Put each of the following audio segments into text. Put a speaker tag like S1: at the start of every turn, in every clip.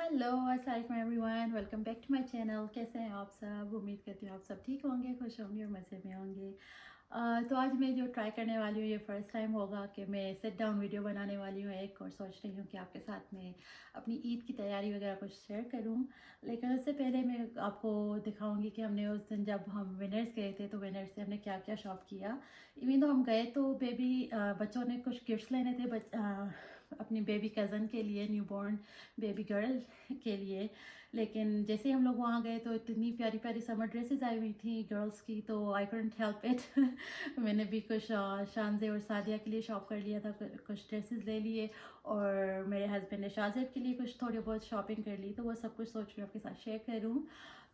S1: Hello अस्सलाम everyone, welcome back to my channel. कैसे हैं आप सब? उम्मीद करती हूँ आप सब ठीक होंगे, खुश होंगे और मज़े में होंगे। तो आज मैं जो ट्राई करने वाली हूँ, ये फ़र्स्ट टाइम होगा कि मैं सिट डाउन वीडियो बनाने वाली हूँ एक, और सोच रही हूँ कि आपके साथ में अपनी ईद की तैयारी वगैरह कुछ शेयर करूँ। लेकिन उससे पहले मैं आपको दिखाऊंगी कि हमने उस दिन जब हम विनर्स गए थे तो विनर्स से हमने क्या क्या शॉप किया। इवन तो हम गए तो बेबी बच्चों ने कुछ गिफ्ट्स लेने थे अपनी बेबी कज़न के लिए, न्यूबॉर्न बेबी गर्ल के लिए। लेकिन जैसे हम लोग वहाँ गए तो इतनी प्यारी प्यारी समर ड्रेसेस आई हुई थी गर्ल्स की, तो आई कुडंट हेल्प इट। मैंने भी कुछ शानजे और सादिया के लिए शॉप कर लिया था, कुछ ड्रेसेस ले लिए, और मेरे हस्बैंड ने शाहजेब के लिए कुछ थोड़ी बहुत शॉपिंग कर ली। तो वो सब कुछ सोच रही हूँ आपके साथ शेयर करूँ।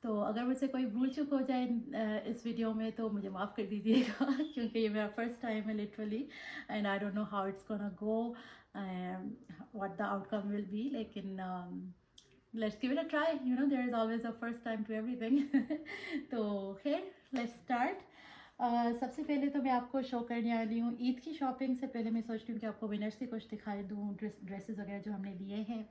S1: तो अगर मुझसे कोई भूल चूक हो जाए इस वीडियो में तो मुझे माफ़ कर दीजिएगा क्योंकि ये मेरा फर्स्ट टाइम है literally, and I don't know how it's gonna go, what the outcome will be. लेकिन let's give it a try, you know, there is always a first time to everything. तो खैर let's start. सबसे पहले तो मैं आपको show करने वाली हूँ ईद की शॉपिंग से पहले। मैं सोच रही हूँ कि आपको विनर्स की कुछ दिखाई दूँ, ड्रेसेस वगैरह जो हमने लिए हैं।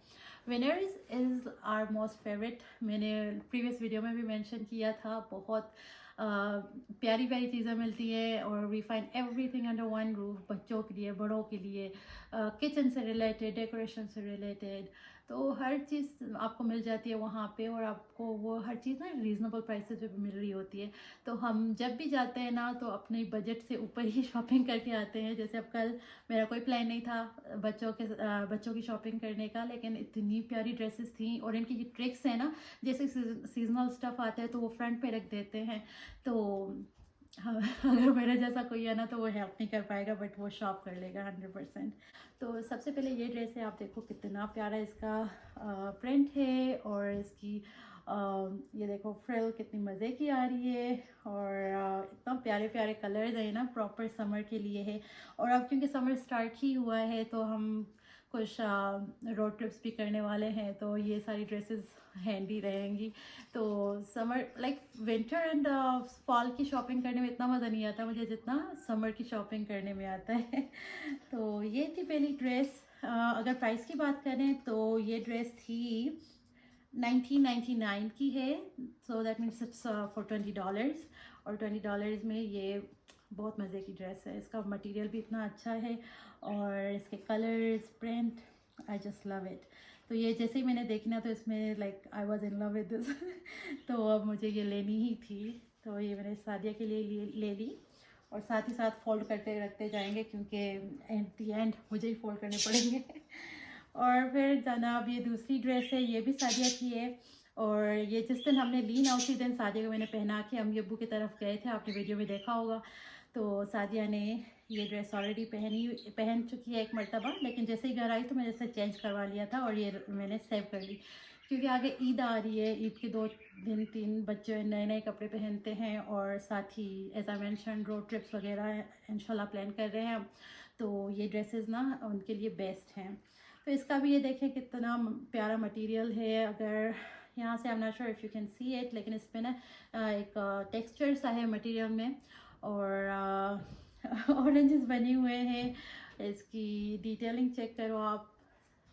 S1: Winners is are most favourite, मैंने प्रीवियस वीडियो में भी मेंशन किया था। बहुत प्यारी प्यारी चीज़ें मिलती है और we find everything under one roof, बच्चों के लिए, बड़ों के लिए, किचन से रिलेटेड, डेकोरेशन से रिलेटेड, तो हर चीज़ आपको मिल जाती है वहाँ पे, और आपको वो हर चीज़ ना रीज़नेबल प्राइसेस पे मिल रही होती है। तो हम जब भी जाते हैं ना तो अपने बजट से ऊपर ही शॉपिंग करके आते हैं। जैसे अब कल मेरा कोई प्लान नहीं था बच्चों की शॉपिंग करने का, लेकिन इतनी प्यारी ड्रेसेस थी, और इनकी ये ट्रिक्स है ना, जैसे सीजनल स्टफ़ आता है तो वो फ्रंट पे रख देते हैं। तो हाँ, अगर मेरा जैसा कोई है ना तो वो हेल्प नहीं कर पाएगा, बट वो शॉप कर लेगा 100%। तो सबसे पहले ये ड्रेस है, आप देखो कितना प्यारा इसका प्रिंट है, और इसकी ये देखो फ्रिल कितनी मज़े की आ रही है, और इतना प्यारे प्यारे कलर्स है ना, प्रॉपर समर के लिए है। और अब क्योंकि समर स्टार्ट ही हुआ है तो हम कुछ रोड ट्रिप्स भी करने वाले हैं, तो ये सारी ड्रेसेस हैंडी रहेंगी। तो summer like winter and fall की शॉपिंग करने में इतना मज़ा नहीं आता मुझे जितना समर की शॉपिंग करने में आता है। तो ये थी पहली ड्रेस। अगर प्राइस की बात करें तो ये ड्रेस थी 1999 की है, so that means it's for $20, और $20 में ये बहुत मज़े की ड्रेस है। इसका मटेरियल भी इतना अच्छा है, और इसके colours, print, I just love it. तो ये जैसे ही मैंने देखी ना तो इसमें like I was in love with this. तो अब मुझे ये लेनी ही थी, तो ये मैंने सादिया के लिए ले ली, और साथ ही साथ फोल्ड करते रखते जाएंगे क्योंकि एट द एंड मुझे ही फोल्ड करने पड़ेंगे। और फिर जनाब ये दूसरी ड्रेस है, ये भी सादिया की है, और ये जिस दिन हमने ली ना उसी दिन सादिया को मैंने पहना के हम यब्बू की तरफ गए थे, आपने वीडियो में देखा होगा। तो सादिया ने ये ड्रेस ऑलरेडी पहन चुकी है एक मरतबा, लेकिन जैसे ही घर आई तो मैंने इसे चेंज करवा लिया था, और ये मैंने सेव कर ली क्योंकि आगे ईद आ रही है। ईद के 2 दिन 3 बच्चे नए नए कपड़े पहनते हैं, और साथ ही as I mention road trips वगैरह इंशाल्लाह प्लान कर रहे हैं हम, तो ये ड्रेसेस ना उनके लिए बेस्ट हैं। तो इसका भी ये देखें कितना प्यारा मटेरियल है। अगर यहाँ से I am not sure if you can see it, लेकिन इस पर ना एक टेक्सचर सा है मटेरियल में, और ऑरेंजेस बने हुए हैं। इसकी डिटेलिंग चेक करो आप,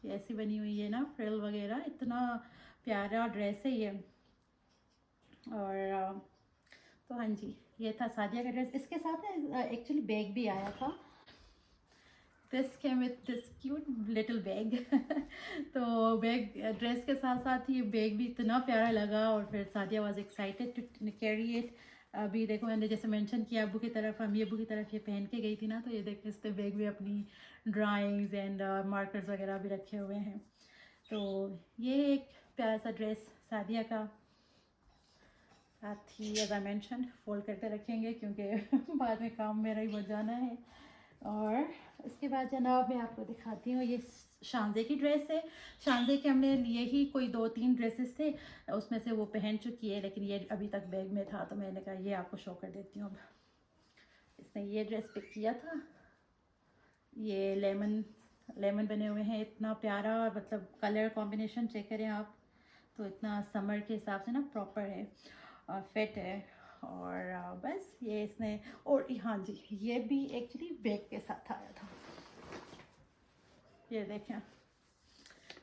S1: ऐसी बनी हुई है ना, फ्रिल वगैरह, इतना प्यारा ड्रेस है ये। और तो हाँ जी, ये था सादिया का ड्रेस। इसके साथ एक्चुअली बैग भी आया था, this came with this cute little bag. तो बैग ड्रेस के साथ साथ ये बैग भी इतना प्यारा लगा, और फिर Sadia was excited to carry it. अभी देखो मैंने जैसे मेंशन किया अबू की तरफ, हम ये अबू की तरफ ये पहन के गई थी ना, तो ये देखो इस बैग में अपनी ड्राइंग्स एंड मार्कर्स वगैरह भी रखे हुए हैं। तो ये एक प्यारा सा ड्रेस सादिया का, साथ ही एज आई मेंशन फोल्ड करके रखेंगे क्योंकि बाद में काम मेरा ही बढ़ जाना है। और इसके बाद जनाब मैं आपको दिखाती हूँ, ये शानजे की ड्रेस है। शानजे के हमने लिए ही कोई 2-3 ड्रेसेस थे, उसमें से वो पहन चुकी है, लेकिन ये अभी तक बैग में था, तो मैंने कहा ये आपको शो कर देती हूँ। अब इसने ये ड्रेस पिक किया था, ये लेमन बने हुए हैं, इतना प्यारा, मतलब कलर कॉम्बिनेशन चेक करें आप, तो इतना समर के हिसाब से ना प्रॉपर है और फिट है। और बस ये इसने, और हाँ जी ये भी एक्चुअली बैग के साथ आया था, ये देखें।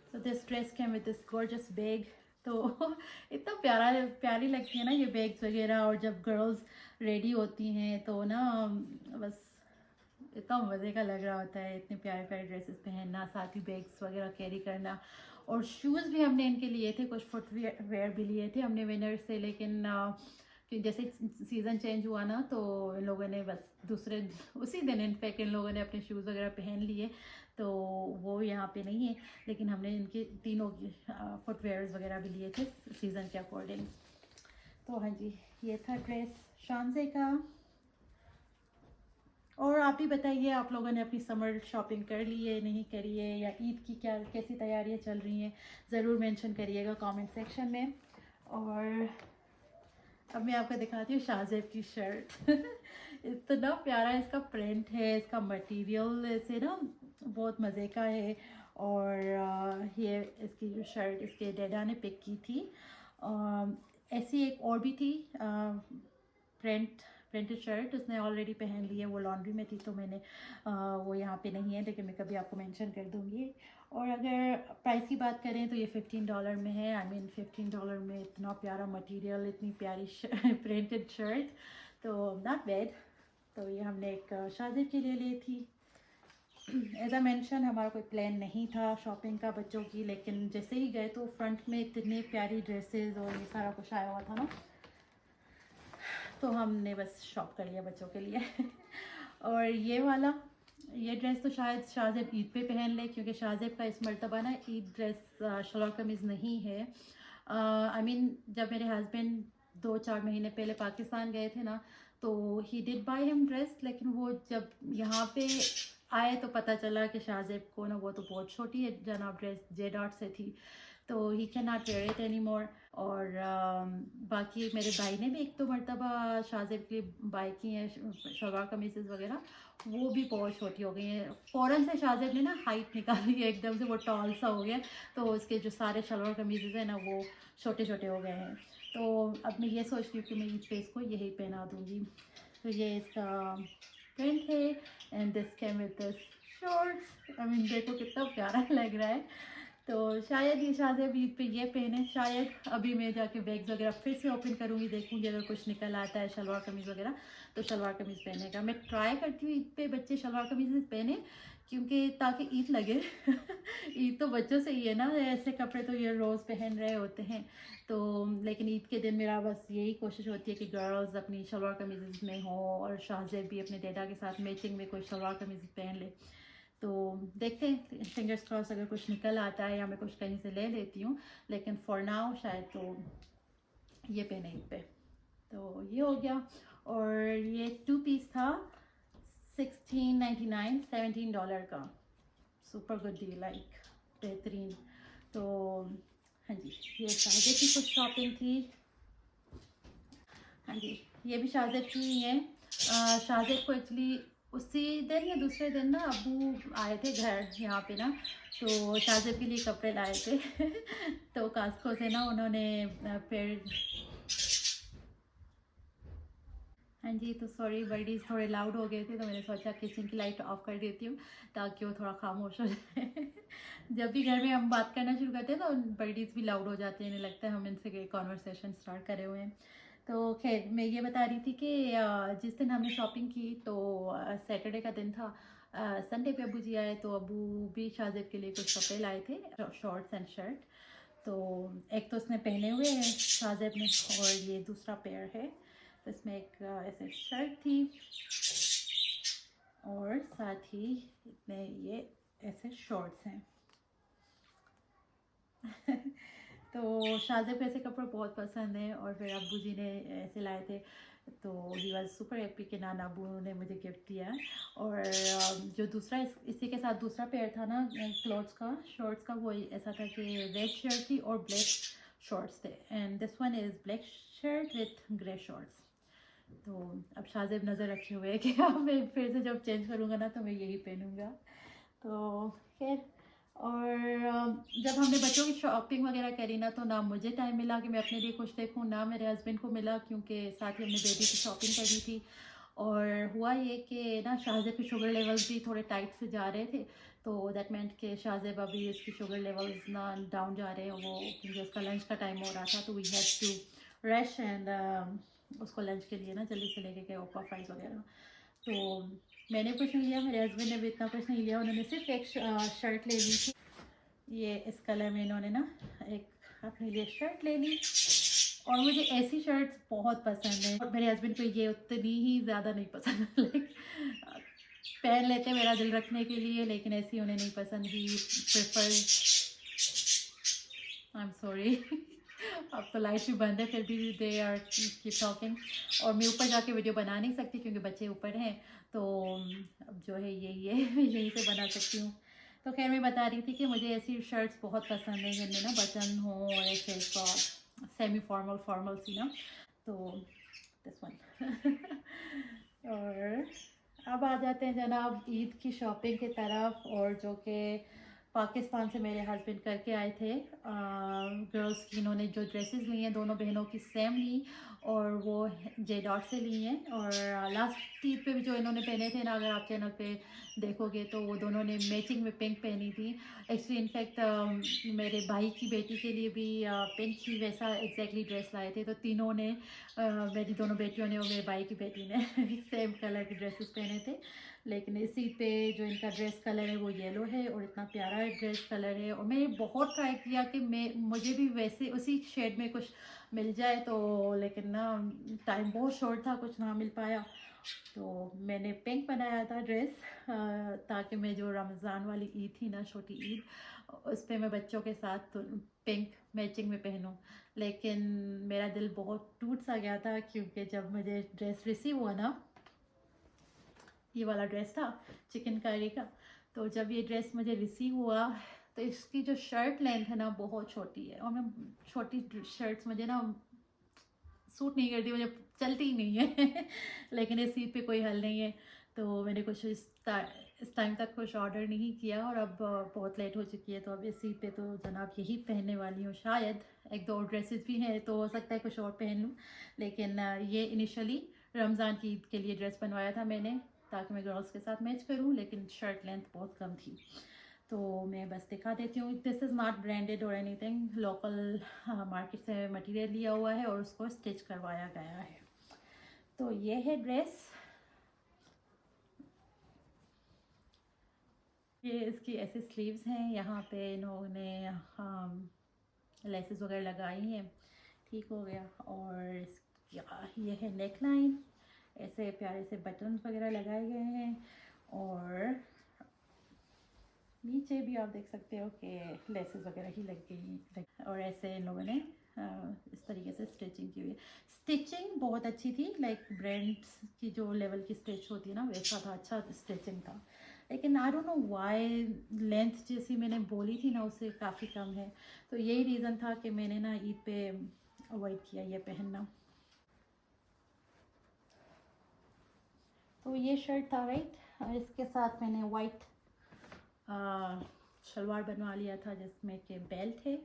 S1: So this dress came with this gorgeous bag. तो इतना प्यारी लगती है ना ये बैग्स वगैरह, और जब गर्ल्स रेडी होती हैं तो ना बस इतना मज़े का लग रहा होता है, इतने प्यारे प्यारे ड्रेसेस पहनना, साथ ही बैग्स वगैरह कैरी करना। और शूज़ भी हमने इनके लिए थे, कुछ फुटवेयर भी लिए थे हमने विनर से, लेकिन कि जैसे सीज़न चेंज हुआ ना तो इन लोगों ने बस उसी दिन इनफैक्ट इन लोगों ने अपने शूज़ वगैरह पहन लिए, तो वो यहाँ पे नहीं है। लेकिन हमने इनके तीनों फुटवेयर्स वगैरह भी लिए थे सीज़न के अकॉर्डिंग। तो हाँ जी, ये था ड्रेस शानज़े का। और आप भी बताइए, आप लोगों ने अपनी समर शॉपिंग कर ली है, नहीं करी है, या ईद की कैसी तैयारियां चल रही हैं, ज़रूर मेंशन करिएगा कमेंट सेक्शन में। और अब मैं आपको दिखाती हूँ शाहज़ेब की शर्ट। इतना प्यारा इसका प्रिंट है, इसका मटेरियल ऐसे ना बहुत मज़े का है। और ये इसकी जो शर्ट इसके डैडा ने पिक की थी। ऐसी एक और भी थी प्रिंटेड शर्ट, उसने ऑलरेडी पहन ली है, वो लॉन्ड्री में थी, तो मैंने वो यहाँ पे नहीं है, लेकिन मैं कभी आपको मेंशन कर दूँगी। और अगर प्राइस की बात करें तो ये $15 में है। आई मीन $15 में इतना प्यारा मटेरियल, इतनी प्यारी प्रिंटेड शर्ट, तो नॉट बैड। तो ये हमने एक शादी के लिए ली थी। एज अ मेंशन हमारा कोई प्लान नहीं था शॉपिंग का बच्चों की, लेकिन जैसे ही गए तो फ्रंट में इतनी प्यारी ड्रेसेस और ये सारा कुछ आया हुआ था ना, तो हमने बस शॉप कर लिया बच्चों के लिए। और ये ड्रेस तो शायद शाहज़ेब ईद पे पहन ले, क्योंकि शाहज़ेब का इस मर्तबा ना ईद ड्रेस शलवार कमीज़ नहीं है। आई मीन जब मेरे हस्बैंड 2-4 महीने पहले पाकिस्तान गए थे ना, तो he did by him dress, लेकिन वो जब यहाँ पे आए तो पता चला कि शाहज़ेब को ना वो तो बहुत छोटी है जनाब ड्रेस, J.Dot से थी, तो he can not wear it any more. और बाकी मेरे भाई ने भी एक तो मरतबा शाहज़ेब के लिए बाई की हैं शलवार कमीज़ वगैरह, वो भी बहुत छोटी हो गई हैं। फ़ौरन से शाहज़ेब ने ना हाइट निकाली है, एकदम से वो टॉल सा हो गया, तो उसके जो सारे शलवार कमीज़ हैं ना वो छोटे छोटे हो गए हैं। तो अब मैं ये सोच रही हूँ कि मैं ईद पे इसको यही पहना दूँगी। तो ये इसका प्रिंट है, and this came with this shorts. I mean देखो कितना प्यारा लग रहा है। तो शायद ये शाहज़ेब ईद पे ये पहने, शायद अभी मैं जाके बैग्स वगैरह फिर से ओपन करूँगी, देखूँगी अगर कुछ निकल आता है शलवार कमीज़ वगैरह तो शलवार कमीज़ पहने का। मैं ट्राई करती हूँ ईद पे बच्चे शलवार कमीज़ पहने, क्योंकि ताकि ईद लगे। ईद तो बच्चों से ही है ना, ऐसे कपड़े तो ये रोज़ पहन रहे होते हैं। तो लेकिन ईद के दिन मेरा बस यही कोशिश होती है कि गर्ल्स अपनी शलवार कमीज़ में हो, और शाहज़ेब भी अपने डैडा के साथ मैचिंग में कोई शलवार कमीज़ पहन ले। तो देखते हैं, फिंगर्स क्रॉस अगर कुछ निकल आता है या मैं कुछ कहीं से ले लेती हूँ, लेकिन फॉर नाउ शायद तो ये पहने ईद पे। तो ये हो गया। और ये 2 पीस था, $16.99, $17 का, सुपर गुड डील, लाइक बेहतरीन। तो हाँ जी, ये शाहज़ेब की कुछ शॉपिंग थी। हाँ जी, ये भी शाहज़ेब की ही है। शाहज़ेब को एक्चुअली उसी दिन या दूसरे दिन ना अबू आए थे घर यहाँ पे ना, तो शाहज़ेब के लिए कपड़े लाए थे। तो कास्को से ना उन्होंने फिर हाँ जी, तो सॉरी बर्डीज़ थोड़े लाउड हो गए थे, तो मैंने सोचा किचन की लाइट ऑफ कर देती हूँ ताकि वो थोड़ा खामोश हो जाए। जब भी घर में हम बात करना शुरू करते हैं तो बर्डीज़ भी लाउड हो जाते हैं, इन्हें लगता है हम इनसे कॉन्वर्सेशन स्टार्ट करे हुए हैं। तो खैर मैं ये बता रही थी कि जिस दिन हमने शॉपिंग की तो सैटरडे का दिन था। संडे पे अबू जी आए, तो अबू भी शाहज़ेब के लिए कुछ कपड़े लाए थे, शॉर्ट्स एंड शर्ट। तो एक तो उसने पहने हुए हैं शाहज़ेब ने, और ये दूसरा पेयर है। तो इसमें एक ऐसे शर्ट थी, और साथ ही इसमें ये ऐसे शॉर्ट्स हैं। तो शाहज़ेब को ऐसे कपड़े बहुत पसंद हैं, और फिर अब्बू जी ने ऐसे लाए थे, तो ही वॉज सुपर हैप्पी कि नाना अबू ने मुझे गिफ्ट दिया। और जो दूसरा इसी के साथ दूसरा पेयर था ना क्लॉथ्स का, शॉर्ट्स का, वो ऐसा था कि रेड शर्ट थी और ब्लैक शॉर्ट्स थे, and this one is black shirt with grey shorts. तो अब शाहज़ेब नज़र रखे हुए है कि अब मैं फिर से जब चेंज करूँगा ना तो मैं यही पहनूँगा। तो खैर, और जब हमने बच्चों की शॉपिंग वगैरह करी ना, तो ना मुझे टाइम मिला कि मैं अपने लिए कुछ देखूँ, ना मेरे हस्बैंड को मिला, क्योंकि साथ ही हमने बेबी की शॉपिंग करनी थी। और हुआ ये कि ना शाहज़ेब के शुगर लेवल्स भी थोड़े टाइट से जा रहे थे, तो दैट मीन्ट कि शाहज़ेब अभी उसकी शुगर लेवल्स ना डाउन जा रहे हैं, वो क्योंकि उसका लंच का टाइम हो रहा था, तो we had to rush and उसको लंच के लिए ना जल्दी से लेके गए ओपा फ्राइज़ वगैरह। तो मैंने कुछ नहीं लिया, मेरे हस्बैंड ने भी इतना कुछ नहीं लिया, उन्होंने सिर्फ एक शर्ट ले ली थी, ये इस कलर में इन्होंने ना एक अपने लिए शर्ट ले ली। और मुझे ऐसी शर्ट्स बहुत पसंद है, और मेरे हस्बैंड को ये उतनी ही ज़्यादा नहीं पसंद लाइक पहन लेते हैं मेरा दिल रखने के लिए, लेकिन ऐसी उन्हें नहीं पसंद। ही प्रेफर, आई एम सॉरी अब तो लाइट भी बंद है, फिर भी दे आर कीप टॉकिंग। और मैं ऊपर जाके वीडियो बना नहीं सकती क्योंकि बच्चे ऊपर हैं, तो अब जो है यही है यहीं से बना सकती हूँ। तो खैर मैं बता रही थी कि मुझे ऐसी शर्ट्स बहुत पसंद है जिनमें ना बटन हो और ऐसे सेमी फॉर्मल फॉर्मल सी ना, तो दिस वन और अब आ जाते हैं जनाब ईद की शॉपिंग की तरफ, और जो कि पाकिस्तान से मेरे हस्बैंड करके आए थे। गर्ल्स की इन्होंने जो ड्रेसेस ली हैं दोनों बहनों की सेम ली, और वो जे डॉट से ली हैं। और लास्ट ईद पे भी जो इन्होंने पहने थे ना, अगर आप चैनल पे देखोगे तो वो दोनों ने मैचिंग में पिंक पहनी थी। एक्चुअली इनफैक्ट मेरे भाई की बेटी के लिए भी पिंक ही वैसा एग्जैक्टली ड्रेस लाए थे, तो तीनों ने मेरी दोनों बेटियों ने और मेरे भाई की बेटी ने सेम कलर के ड्रेसेस पहने थे। लेकिन इसी पे जो इनका ड्रेस कलर है वो येलो है, और इतना प्यारा ड्रेस कलर है। और मैं बहुत ट्राई किया कि मुझे भी वैसे उसी शेड में कुछ मिल जाए, तो लेकिन ना टाइम बहुत शॉर्ट था, कुछ ना मिल पाया। तो मैंने पिंक बनाया था ड्रेस, ताकि मैं जो रमज़ान वाली ईद थी ना, छोटी ईद, उस पर मैं बच्चों के साथ पिंक मैचिंग में पहनूं। लेकिन मेरा दिल बहुत टूट सा गया था, क्योंकि जब मुझे ड्रेस रिसीव हुआ ना, ये वाला ड्रेस था चिकन कारी का, तो जब ये ड्रेस मुझे रिसीव हुआ तो इसकी जो शर्ट लेंथ है ना बहुत छोटी है, और मैं छोटी शर्ट्स मुझे ना सूट नहीं करती, मुझे चलती ही नहीं है लेकिन इस सीट पे कोई हल नहीं है, तो मैंने कुछ इस टाइम तक कुछ ऑर्डर नहीं किया, और अब बहुत लेट हो चुकी है, तो अब इस सीट पे तो जनाब यही पहनने वाली हूँ। शायद एक दो और ड्रेसेस भी हैं, तो हो सकता है कुछ और पहन लूँ, लेकिन ये इनिशियली रमज़ान की ईद के लिए ड्रेस बनवाया था मैंने, ताकि मैं गर्ल्स के साथ मैच करूँ, लेकिन शर्ट लेंथ बहुत कम थी। तो मैं बस दिखा देती हूँ, दिस इज़ नॉट ब्रांडेड और एनीथिंग, लोकल मार्केट से मटेरियल लिया हुआ है और उसको स्टिच करवाया गया है। तो ये है ड्रेस, ये इसकी ऐसे स्लीव्स हैं, यहाँ पे इन्होंने लेसेस वगैरह लगाई हैं, ठीक हो गया। और ये है नेक लाइन, ऐसे प्यारे से बटन वगैरह लगाए गए हैं, और नीचे भी आप देख सकते हो कि लेसेस वगैरह ही लग गई हैं, और ऐसे इन लोगों ने इस तरीके से स्टिचिंग की हुई है। स्टिचिंग बहुत अच्छी थी, लाइक ब्रांड्स की जो लेवल की स्टिच होती है ना, वैसा था, अच्छा स्टिचिंग था। लेकिन I don't know why length जैसी मैंने बोली थी ना, उससे काफ़ी कम है, तो यही रीज़न था कि मैंने ना ईद पे अवॉइड किया ये पहनना। तो ये शर्ट था राइट, इसके साथ मैंने वाइट शलवार बनवा लिया था, जिसमें कि बेल्ट है,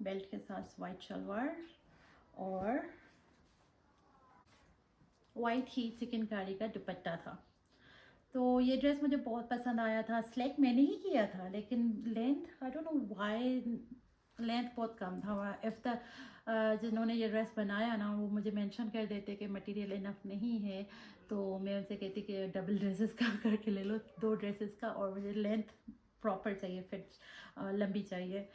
S1: बेल्ट के साथ वाइट शलवार, और वाइट ही चिकनकारी का दुपट्टा था। तो ये ड्रेस मुझे बहुत पसंद आया था, सिलेक्ट मैंने ही किया था, लेकिन length I don't know why length बहुत कम था। इफ़ द जिन्होंने ये ड्रेस बनाया ना, वो मुझे मेंशन कर देते कि मटेरियल इनफ नहीं है, तो मैं उनसे कहती कि डबल ड्रेसेस का करके ले लो, दो ड्रेसेस का, और मुझे लेंथ प्रॉपर चाहिए, फिट लंबी चाहिए।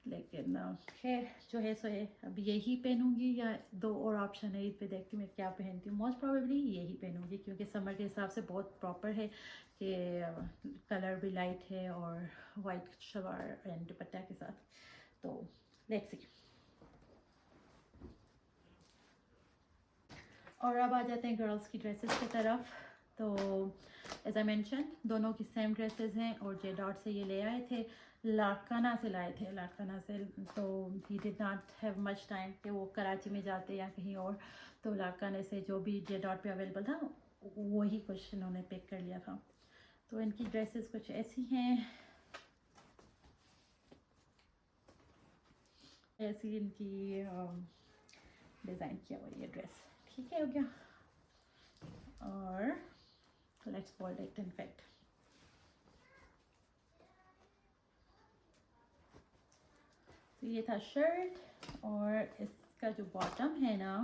S1: लेकिन खैर जो है सो है, अब यही पहनूंगी, या दो और ऑप्शन है ईद पे, देखती हूँ मैं क्या पहनती हूँ। मोस्ट प्रोबेबली यही पहनूंगी, क्योंकि समर के हिसाब से बहुत प्रॉपर है कि कलर भी लाइट है, और वाइट शलवार एंड दुपट्टा के साथ। तो लेट्स सी। और अब आ जाते हैं गर्ल्स की ड्रेसेस की तरफ। तो एज आई मेंशन, दोनों की सेम ड्रेसेस हैं, और जे डॉट से ये ले आए थे, लाड़काना से लाए थे, लाड़काना से। तो he did not have much time कि वो कराची में जाते या कहीं और, तो लाड़काने से जो भी जे डॉट पे अवेलेबल था वही कुछ इन्होंने पिक कर लिया था। तो इनकी ड्रेसेस कुछ ऐसी हैं, ऐसी इनकी डिज़ाइन किया हुआ ये ड्रेस। ठीक है, हो गया। और let's fold it in fact. तो ये था शर्ट और इसका जो बॉटम है ना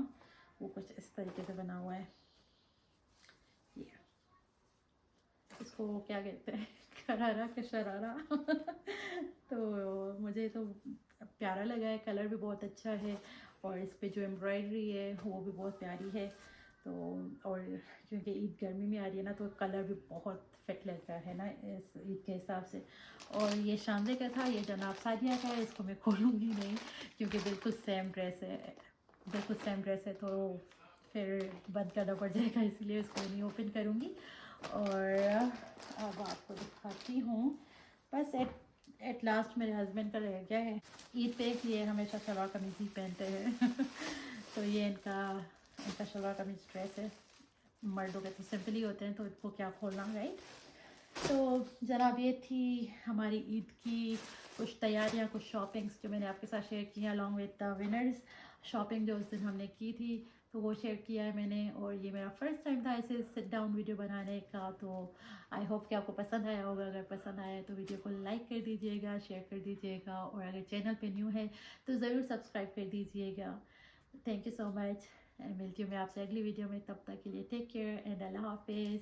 S1: वो कुछ इस तरीके से बना हुआ है। ये इसको क्या कहते हैं, करारा के शरारा तो मुझे तो प्यारा लगा है, कलर भी बहुत अच्छा है और इस पे जो एम्ब्रॉयडरी है वो भी बहुत प्यारी है। तो और क्योंकि ईद गर्मी में आ रही है ना तो कलर भी बहुत फिट लगता है ना इस ईद के हिसाब से। और ये शानदे का था, ये जनाब सादिया का है, इसको मैं खोलूँगी नहीं क्योंकि बिल्कुल सेम ड्रेस है, बिल्कुल सेम ड्रेस है, तो फिर बंद करना पड़ जाएगा, इसलिए इसको नहीं ओपन करूँगी। और अब आपको दिखाती हूँ, बस एट लास्ट मेरे हस्बैंड का रह गया है ईद पे, ये हमेशा सलवार कमीज़ ही पहनते हैं तो ये इनका सलवार कमीज़ ड्रेस है। मर्दों के तो सिंपल ही होते हैं तो इनको क्या खोलना, राइट। तो जनाब ये थी हमारी ईद की कुछ तैयारियां, कुछ शॉपिंग्स जो मैंने आपके साथ शेयर की हैं along with the winners. Shopping जो उस दिन हमने की थी तो वो शेयर किया है मैंने, और ये मेरा फर्स्ट टाइम था ऐसे सिट डाउन वीडियो बनाने का। तो आई होप कि आपको पसंद आया होगा। अगर पसंद आया तो वीडियो को लाइक कर दीजिएगा, शेयर कर दीजिएगा, और अगर चैनल पे न्यू है तो ज़रूर सब्सक्राइब कर दीजिएगा। Thank you so much. मिलती हूँ मैं आपसे अगली वीडियो में, तब तक के लिए टेक केयर एंड अल्लाह हाफिज़।